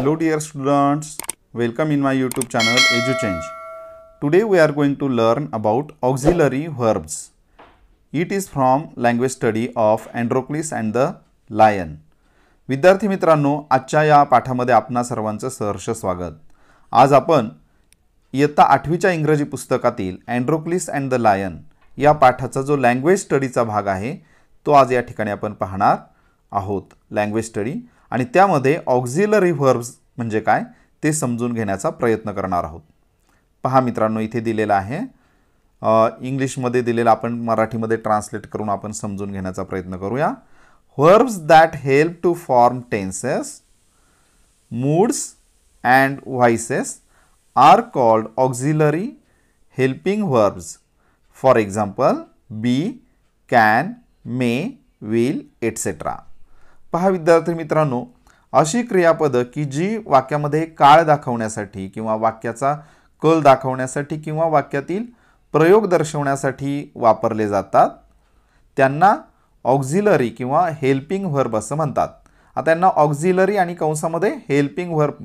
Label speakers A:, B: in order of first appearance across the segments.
A: Hello dear students, welcome in my YouTube channel EduChange. Today we are going to learn about auxiliary verbs. It is from language study of Androcles and the Lion. विद्यार्थी मित्रांनो, आजच्या या पाठामध्ये आपणा सर्वांचं सहर्ष स्वागत. आज आपण इयत्ता 8वीच्या इंग्रजी पुस्तकातील अँड्रोक्लिस अँड द लायन या पाठाचा जो लँग्वेज स्टडीचा भाग आहे तो आज या ठिकाणी आपण पाहणार आहोत. लँग्वेज स्टडी आणि त्यामध्ये ऑक्झिलरी व्हर्ब्स म्हणजे काय ते समजून घेण्याचा प्रयत्न करणार आहोत. पहा मित्रांनो, इथे दिलेला आहे, इंग्लिशमध्ये दिलेला, आपण मराठीमध्ये ट्रान्सलेट करून आपण समजून घेण्याचा प्रयत्न करूया. Verbs that help to form tenses, moods and voices are called auxiliary helping verbs. For example, be, can, may, will, etc. पहा विद्यार्थी मित्रांनो, अशी क्रियापद की जी वाक्यामध्ये काळ दाखवण्यासाठी किंवा वाक्याचा कल दाखवण्यासाठी किंवा वाक्यातील प्रयोग दर्शवण्यासाठी वापरले जातात त्यांना ऑक्झिलरी किंवा हेल्पिंग व्हर्ब असं म्हणतात. आता यांना ऑक्झिलरी आणि कंसामध्ये हेल्पिंग व्हर्ब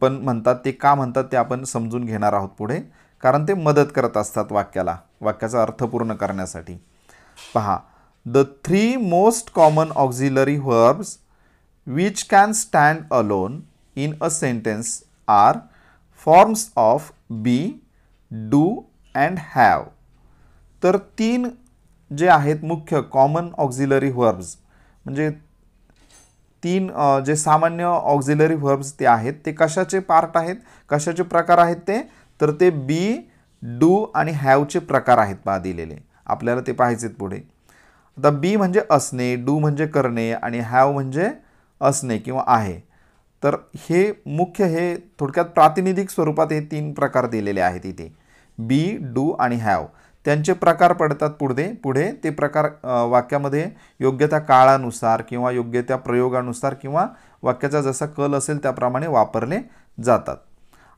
A: पण म्हणतात. ते का म्हणतात ते आपण समजून घेणार आहोत पुढे, कारण ते मदत करत असतात वाक्याला, वाक्याचा अर्थ पूर्ण करण्यासाठी. पहा, the 3 most common auxiliary verbs which can stand alone in a sentence are forms of be, do and have. तर 3 जे आहेत मुख्य कॉमन ऑक्झिलरी व्हर्ब्स, म्हणजे 3 जे सामान्य ऑक्झिलरी व्हर्ब्स ते आहेत, ते कशाचे पार्ट आहेत, कशाचे प्रकार आहेत तर ते बी, डू आणि हॅवचे प्रकार आहेत. पहा दिलेले आपल्याला ते पाहायचे पुढे. आता बी म्हणजे असणे, डू म्हणजे करणे आणि हॅव म्हणजे असणे किंवा आहे. तर हे मुख्य, हे थोडक्यात प्रातिनिधिक स्वरूपात हे 3 प्रकार दिलेले आहेत इथे, बी, डू आणि हॅव. त्यांचे प्रकार पडतात पुढे ते प्रकार वाक्यामध्ये योग्य त्या काळानुसार किंवा योग्य त्या प्रयोगानुसार किंवा वाक्याचा जसा कल असेल त्याप्रमाणे वापरले जातात.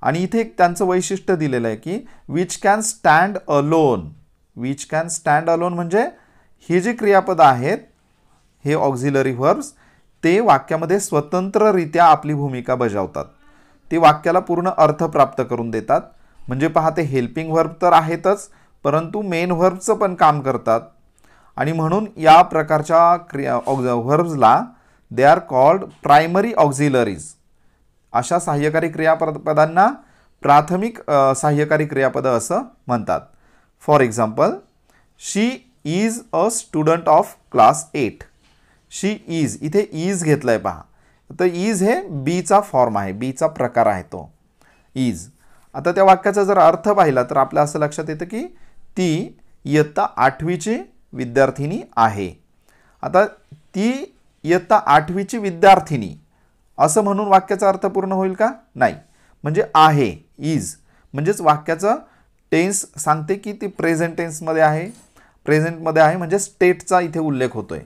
A: आणि इथे एक त्यांचं वैशिष्ट्य दिलेलं आहे की which can stand alone. Which can stand alone म्हणजे ही जी क्रियापद आहेत, हे ऑक्झिलरी व्हर्ब्स, ते वाक्यामध्ये स्वतंत्ररित्या आपली भूमिका बजावतात. ते वाक्याला पूर्ण अर्थ प्राप्त करून देतात. म्हणजे पहा, ते हेल्पिंग व्हर्ब तर आहेतच, परंतु मेन व्हर्बचं पण काम करतात. आणि म्हणून या प्रकारच्या व्हर्ब्सला they are called primary auxiliaries. अशा सहाय्यकारी क्रियापदांना प्राथमिक सहाय्यकारी क्रियापद असं म्हणतात. For example, she is a student of class 8. She is, इथे इज घेतलाय पहा. तर इज हे बीचा फॉर्म आहे, बीचा प्रकार आहे तो इज. आता त्या वाक्याचा जर अर्थ पाहिला तर आपल्या असं लक्षात येतं की ती इयत्ता 8वीची विद्यार्थिनी आहे. आता ती इयत्ता 8वीची विद्यार्थिनी असं म्हणून वाक्याचा अर्थ पूर्ण होईल का? नाही. म्हणजे आहे, इज म्हणजेच वाक्याचं टेन्स सांगते की ती प्रेझेंट टेन्समध्ये आहे. प्रेझेंटमध्ये आहे म्हणजे स्टेटचा इथे उल्लेख होतोय.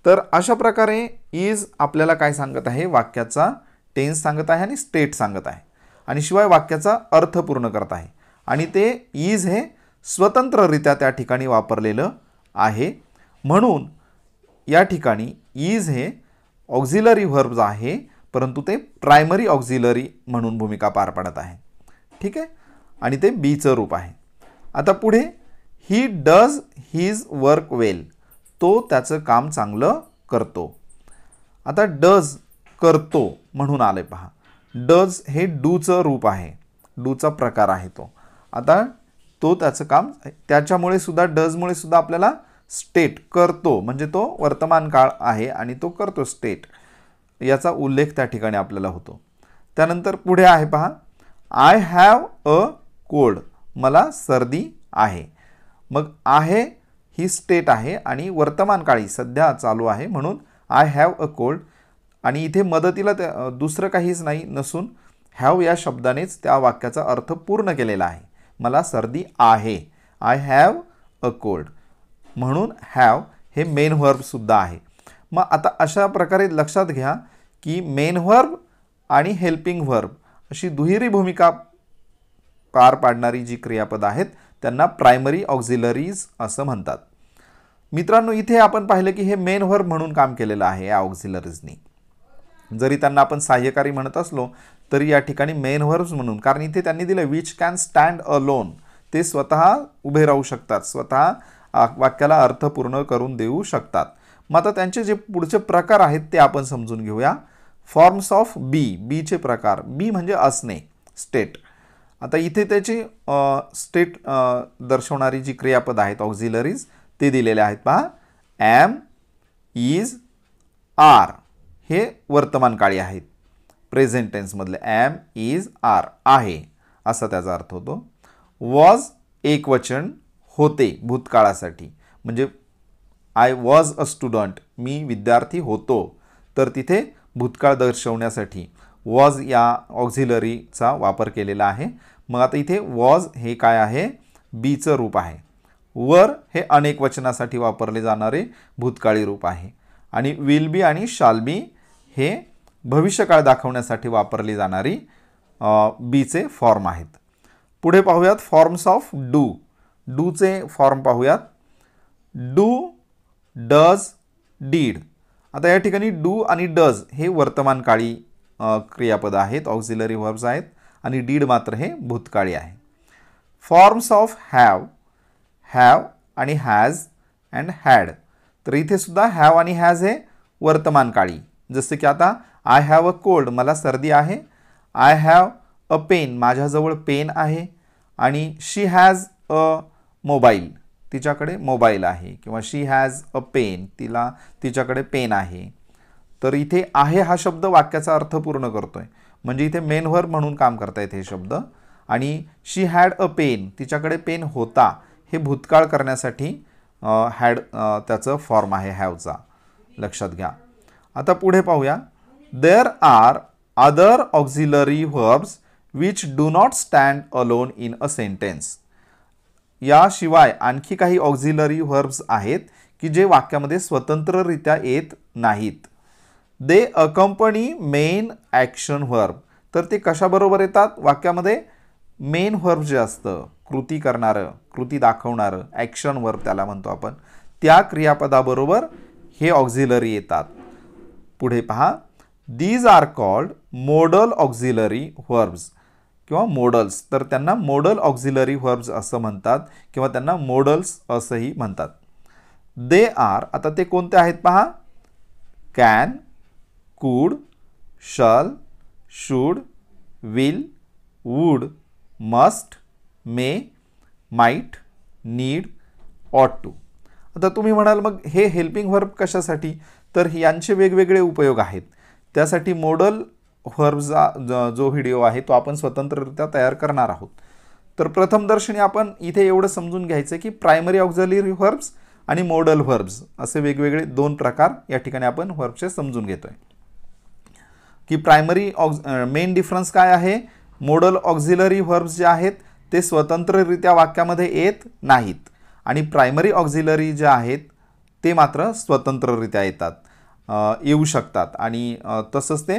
A: तर अशा प्रकारे इज आपल्याला काय सांगत आहे, वाक्याचा टेन्स सांगत आहे आणि स्टेट सांगत आहे आणि शिवाय वाक्याचा अर्थ पूर्ण करत आहे. आणि ते इज हे स्वतंत्ररित्या त्या ठिकाणी वापरलेलं आहे. म्हणून या ठिकाणी इज हे ऑक्झिलरी व्हर्ब्स आहे, परंतु ते प्रायमरी ऑक्झिलरी म्हणून भूमिका पार पाडत आहे. ठीक आहे, आणि ते बीचं रूप आहे. आता पुढे, ही डज हिज वर्क वेल. तो त्याचं काम चांगलं करतो. आता डज करतो म्हणून आले पहा. डज हे डूचं रूप आहे, डूचा प्रकार आहे तो. आता तो त्याचं काम, त्याच्यामुळे सुद्धा, डजमुळे सुद्धा आपल्याला स्टेट करतो म्हणजे तो वर्तमान काळ आहे आणि तो करतो स्टेट, याचा उल्लेख त्या ठिकाणी आपल्याला होतो. त्यानंतर पुढे आहे पहा, आय हॅव अ कोल्ड. मला सर्दी आहे. मग आहे ही स्टेट आहे आणि वर्तमान काळी सध्या चालू आहे म्हणून आय हॅव अ कोल्ड. आणि इथे मदतीला दुसरं काहीच नाही नसून हॅव या शब्दानेच त्या वाक्याचा अर्थ पूर्ण केलेला आहे. मला सर्दी आहे, आय हॅव अ कोल्ड. म्हणून हॅव हे मेन व्हर्ब सुद्धा आहे. मग आता अशा प्रकारे लक्षात घ्या की मेन व्हर्ब आणि हेल्पिंग व्हर्ब अशी दुहेरी भूमिका पार पाडणारी जी क्रियापद आहेत त्यांना प्रायमरी ऑक्झिलरीज असं म्हणतात. मित्रांनो, इथे आपण पाहिलं की हे मेन व्हर्ब म्हणून काम केलेलं आहे या ऑक्झिलरीजनी. जरी त्यांना आपण सहाय्यकारी म्हणत असलो तरी या ठिकाणी मेन व्हर्ब्स म्हणून, कारण इथे त्यांनी दिलं विच कॅन स्टँड अलोन, ते स्वतः उभे राहू शकतात, स्वतः वाक्याला अर्थ पूर्ण करून देऊ शकतात. मग आता त्यांचे जे पुढचे प्रकार आहेत ते आपण समजून घेऊया. फॉर्म्स ऑफ बी, बीचे प्रकार. बी म्हणजे असणे, स्टेट. आता इथे त्याची स्टेट दर्शवणारी जी क्रियापद आहेत ऑक्झिलरीज ते दिलेले आहेत पहा. एम, इज, आर हे वर्तमान काळी आहेत. प्रेझेंट टेन्समधले एम, इज, आर आहे असा त्याचा अर्थ होतो. वॉज एकवचन होते भूतकाळासाठी, म्हणजे आय वॉज अ स्टुडंट, मी विद्यार्थी होतो, तर तिथे भूतकाळ दर्शवण्यासाठी वॉज या ऑक्झिलरीचा वापर केलेला आहे. मग आता इथे वॉज हे काय आहे, बीचं रूप आहे. वर हे अनेक वचनासाठी वापरले जाणारे भूतकाळी रूप आहे. आणि विल बी आणि शाल बी हे भविष्यकाळ दाखवण्यासाठी वापरली जाणारी बीचे फॉर्म आहेत. पुढे पाहूयात फॉर्म्स ऑफ डू. डूचे फॉर्म पाहूयात. Do, does, did. आता या ठिकाणी डू आणि डज हे वर्तमान काळी क्रियापद आहेत, ऑक्झिलरी व्हर्ब्स आहेत, आणि डीड मात्र हे भूतकाळी आहे. Forms of have. हॅव आणि हॅज अँड हॅड. तर इथे सुद्धा हॅव आणि हॅज हे वर्तमान काळी. जसे की आता आय हॅव अ कोल्ड, मला सर्दी आहे. आय हॅव अ पेन, माझ्याजवळ पेन आहे. आणि शी हॅज अ मोबाईल, तिच्याकडे मोबाईल आहे. किंवा शी हॅज अ पेन, तिच्याकडे पेन आहे. तर इथे आहे हा शब्द वाक्याचा अर्थ पूर्ण करतोय, म्हणजे इथे मेन व्हर्ब म्हणून काम करतायत हे शब्द. आणि शी हॅड अ पेन, तिच्याकडे पेन होता, हे भूतकाळ करण्यासाठी हॅड त्याचं फॉर्म आहे हॅवचा, लक्षात घ्या. आता पुढे पाहूया. There are other auxiliary verbs which do not stand alone in a sentence. याशिवाय आणखी काही ऑक्झिलरी व्हर्ब्स आहेत की जे वाक्यामध्ये स्वतंत्ररित्या येत नाहीत. दे अकंपनी मेन ॲक्शन व्हर्ब. तर ते कशाबरोबर येतात वाक्यामध्ये? मेन व्हर्ब जे असतं, कृती करणारं, कृती दाखवणारं, ॲक्शन व्हर्ब त्याला म्हणतो आपण, त्या क्रियापदाबरोबर हे ऑक्झिलरी येतात. पुढे पहा. दीज आर कॉल्ड मोडल ऑक्झिलरी व्हर्ब्स किंवा मोडल्स. तर त्यांना मोडल ऑक्झिलरी व्हर्ब्स असं म्हणतात किंवा त्यांना मोडल्स असंही म्हणतात. दे आर, आता ते कोणते आहेत पहा. Can, could, shall, should, will, would, must, may, might, need, ought to. आता तुम्ही म्हणाल मग हे हेल्पिंग व्हर्ब कशासाठी? तर यांचे वेगवेगळे उपयोग आहेत. त्यासाठी मोडल व्हर्ब्सचा जो व्हिडिओ आहे तो आपण स्वतंत्ररित्या तयार करणार आहोत. तर प्रथमदर्शनी आपण इथे एवढं समजून घ्यायचं की प्रायमरी ऑक्झिलरी व्हर्ब्स आणि मोडल व्हर्ब्स असे वेगवेगळे दोन प्रकार या ठिकाणी आपण व्हर्बचे समजून घेतोय. की प्रायमरी मेन डिफरन्स काय आहे? मोडल ऑक्झिलरी व्हर्ब्स जे आहेत ते स्वतंत्ररित्या वाक्यामध्ये येत नाहीत आणि प्रायमरी ऑक्झिलरी जे आहेत ते मात्र स्वतंत्ररित्या येतात, येऊ शकतात आणि तसंच ते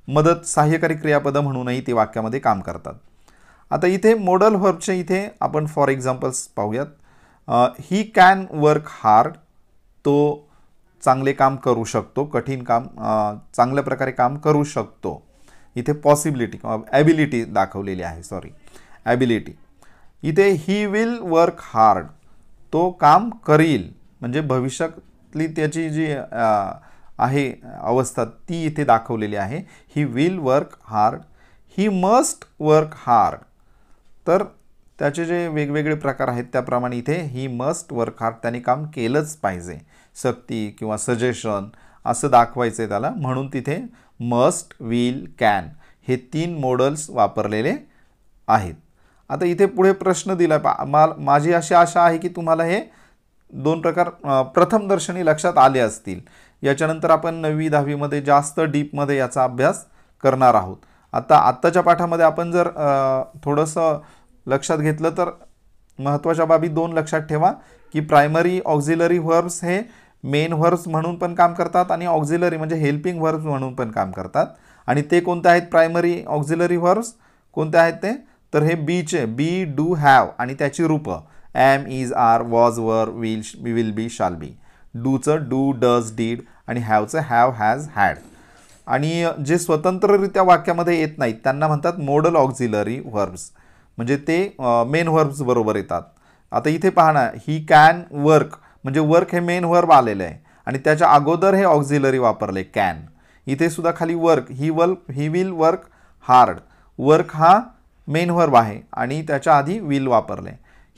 A: मदत सहाय्यकारी क्रियापद म्हणूनही ते वाक्यामध्ये काम करतात. आता इथे मोडल व्हर्बचे इथे आपण फॉर एक्झाम्पल्स पाहूयात. ही कॅन वर्क हार्ड, तो चांगले काम करू शकतो, कठीण काम चांगल्या प्रकारे काम करू शकतो. इथे पॉसिबिलिटी किंवा ॲबिलिटी दाखवलेली आहे, ॲबिलिटी. इथे ही विल वर्क हार्ड, तो काम करील, म्हणजे भविष्यातली त्याची जी आहे अवस्था ती इथे दाखवलेली आहे. He will work hard. He must work hard, तर त्याचे जे वेगवेगळे प्रकार आहेत त्याप्रमाणे इथे ही मस्ट वर्क हार्ड, त्याने काम केलंच पाहिजे, सक्ती किंवा सजेशन असं दाखवायचं आहे त्याला, म्हणून तिथे मस्ट, विल, कॅन हे 3 मॉडल्स वापरलेले आहेत. आता इथे पुढे प्रश्न दिला, माझी अशी आशा आहे की तुम्हाला हे 2 प्रकार प्रथमदर्शनी लक्षात आले असतील. याच्यानंतर आपण 9वी 10वी मध्ये जास्त डीपमध्ये याचा अभ्यास करणार आहोत. आत्ताच्या पाठामध्ये आपण जर थोडंसं लक्षात घेतलं तर महत्त्वाच्या बाबी 2 लक्षात ठेवा की प्रायमरी ऑक्झिलरी व्हर्ब्स हे मेन व्हर्ब्स म्हणून पण काम करतात आणि ऑक्झिलरी म्हणजे हेल्पिंग व्हर्ब्स म्हणून पण काम करतात. आणि ते कोणते आहेत प्रायमरी ऑक्झिलरी व्हर्ब्स? कोणते आहेत ते? तर हे बीचे, बी, डू, हॅव आणि त्याची रूपं am, is, are, was, were, will be, shall be. डूचं डू, डज, डीड आणि हॅवचं हॅव, हॅज, हॅड. आणि जे स्वतंत्ररित्या वाक्यामध्ये येत नाहीत त्यांना म्हणतात मोडल ऑक्झिलरी व्हर्ब्स, म्हणजे ते मेन व्हर्ब्स बरोबर येतात. आता इथे पहा ना, ही कॅन वर्क, म्हणजे वर्क हे मेन व्हर्ब आलेलं आहे आणि त्याच्या अगोदर हे ऑक्झिलरी वापरले कॅन. इथे सुद्धा खाली work, he will work hard, work हा मेन व्हर्ब आहे आणि त्याच्या आधी विल वापरले.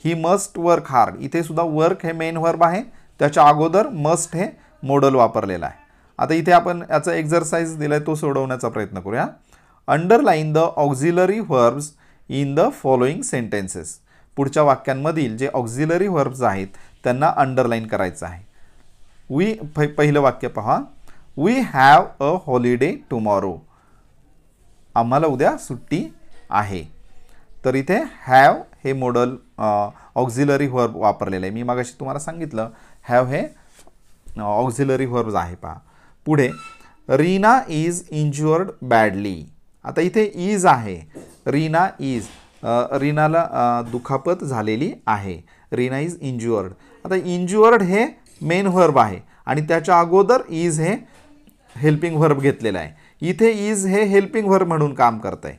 A: ही मस्ट वर्क हार्ड, इथे सुद्धा वर्क हे मेन व्हर्ब आहे, त्याच्या अगोदर मस्ट हे मोडल वापरलेलं आहे. आता इथे आपण याचा एक्झरसाइज दिलाय तो सोडवण्याचा प्रयत्न करूया. Underline the auxiliary verbs in the following sentences. पुढच्या वाक्यांमधील जे ऑक्झिलरी व्हर्ब्स आहेत त्यांना अंडरलाईन करायचं आहे. पहिलं वाक्य पहा, we have a holiday tomorrow. आम्हाला उद्या सुट्टी आहे. तर इथे हॅव हे मॉडल ऑक्झिलरी व्हर्ब वापरलेलं आहे. मी मगाशी तुम्हाला सांगितलं हॅव हे ऑक्झिलरी व्हर्ब्स आहे. पहा पुढे, रीना इज इंज्युअर्ड बॅडली. आता इथे इज आहे, रीना इज, रीनाला दुखापत झालेली आहे. Reena is injured. आता इंज्युअर्ड हे मेन व्हर्ब आहे आणि त्याच्या अगोदर इज हे हेल्पिंग व्हर्ब घेतलेला आहे. इथे इज हे हेल्पिंग व्हर्ब म्हणून काम करत आहे,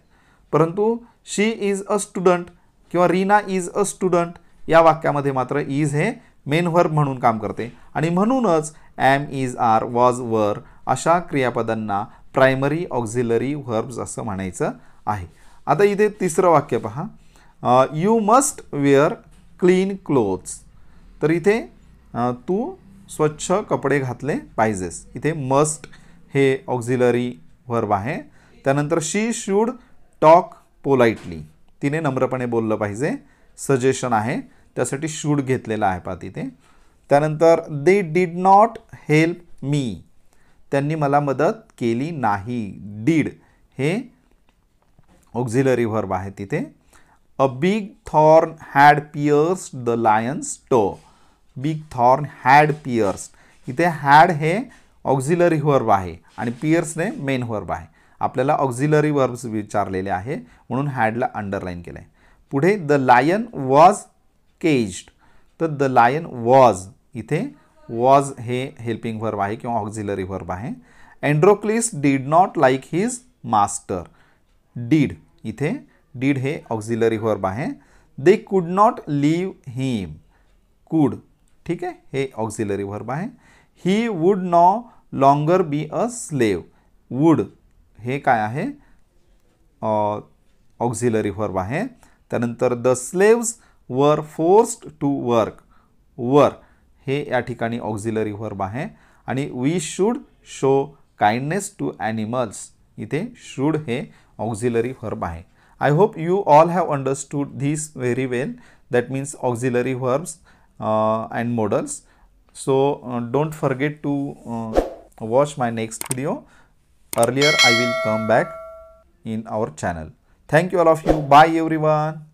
A: परंतु शी इज अ स्टुडंट किंवा रीना इज अ स्टुडंट या वाक्यामध्ये मात्र इज हे मेन व्हर्ब म्हणून काम करते आणि म्हणूनच एम, इज, आर, वॉज, वर अशा क्रियापदांना प्रायमरी ऑक्झिलरी व्हर्ब्स असं म्हणायचं आहे. आता इथे तिसरं वाक्य पहा, you must wear clean clothes. तर इथे तू स्वच्छ कपडे घातले पाहिजेस. इथे मस्ट हे ऑक्झिलरी व्हर्ब आहे. त्यानंतर शी शूड टॉक पोलाइटली, तिने नम्रपणे बोललं पाहिजे, सजेशन आहे, त्यासाठी शूड घेतलेला आहे पहा तिथे. त्यानंतर they did not help me, त्यांनी मला मदत केली नाही. डीड हे ऑक्झिलरी व्हर्ब आहे तिथे. A big thorn had pierced the lion's toe. Big thorn had pierced, इथे हॅड हे ऑक्झिलरी व्हर्ब आहे आणि पियर्सने मेन व्हर्ब आहे. आपल्याला ऑक्झिलरी व्हर्ब्स विचारलेले आहे म्हणून हॅडला अंडरलाईन केलं आहे. पुढे द लायन वॉज केज्ड. तर द लायन वॉज, इथे वॉज हे हेल्पिंग व्हर्ब आहे किंवा ऑक्झिलरी व्हर्ब आहे. Androcles did not like his master. Did, इथे डीड हे ऑक्झिलरी व्हर्ब आहे. दे कुड नॉट लीव हिम. कुड, ठीक आहे, हे ऑक्झिलरी व्हर्ब आहे. He would no longer be a slave. Would हे काय आहे, ऑक्झिलरी व्हर्ब आहे. त्यानंतर the slaves were forced to work. Were हे या ठिकाणी ऑक्झिलरी व्हर्ब आहे आणि we should show kindness to animals. इथे शूड हे ऑक्झिलरी व्हर्ब आहे. I hope you all have understood this very well. That means auxiliary verbs and modals. So don't forget to watch my next video. Earlier I will come back in our channel. Thank you all of you. Bye everyone.